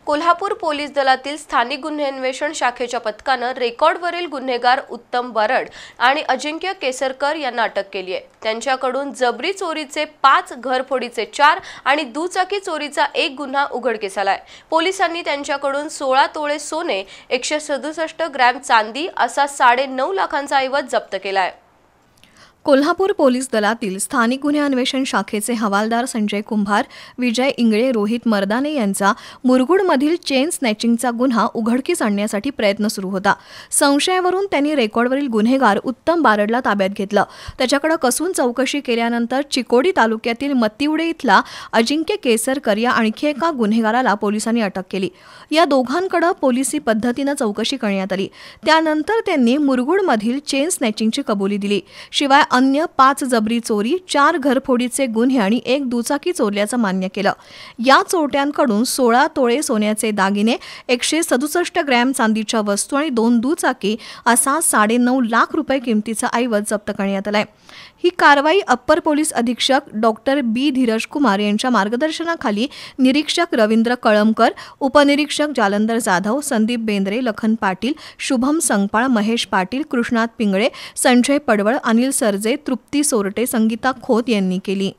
Kolhapur police दलातील स्थानिक गुन्हे अन्वेषण शाखेच्या पथकानं रेकॉर्डवरील गुन्हेगार उत्तम बारड आणि अजिंक्य केसरकर यांना अटक केली आहे। त्यांच्याकडून जबरी चोरीचे 5, घरफोडीचे 4 आणि दुचाकी चोरीचा 1 गुन्हा उघडकीस आलाय। पोलिसांनी त्यांच्याकडून 16 तोळे सोने, 167 ग्रॅम चांदी असा 9.5 लाखांचा ऐवज जप्त केलाय। कोल्हापूर पोलीस दलातील स्थानिक गुन्हे अन्वेषण शाखेचे हवालदार संजय कुंभार, विजय इंगळे, रोहित मर्दाने यांचा मुरगुडमधील चेन स्नॅचिंगचा गुन्हा उघडकीस आणण्यासाठी प्रयत्न सुरू होता। संशयावरून त्यांनी रेकॉर्डवरील गुन्हेगार उत्तम बारडला ताब्यात घेतलं। त्याच्याकडे कसून चौकशी केल्यानंतर चिकोडी तालुक्यातील मत्तिवडे इथला अजिंक्य केसरकर या आणखी एका गुन्हेगाराला पोलिसांनी अटक केली। या दोघांकडे पोलिसी पद्धतीने चौकशी करण्यात आली। त्यानंतर त्यांनी मुरगुडमधील चेन स्नॅचिंगची कबुली दिली। शिवाय अन्य 5 जबरी चोरी, 4 घरफोडीचे गुन्हे आणि 1 दुचाकी चोरल्याचं मान्य केलं। या चोरट्यांकडून 16 तोळे सोन्याचे दागिने, 167 ग्रॅम चांदीच्या वस्तू आणि 2 दुचाकी असा 9.5 लाख रुपये किमतीचा ऐवज जप्त करण्यात आलाय। ही कारवाई अप्पर पोलीस अधीक्षक डॉक्टर बी धीरज कुमार यांच्या मार्गदर्शनाखाली निरीक्षक रवींद्र कळमकर, उपनिरीक्षक जालंधर जाधव, संदीप बेंद्रे, लखन पाटील, शुभम संगपाळ, महेश पाटील, कृष्णात पिंगळे, संजय पडवळ, अनिल सरजे, तृप्ती सोरटे, संगीता खोत यांनी केली।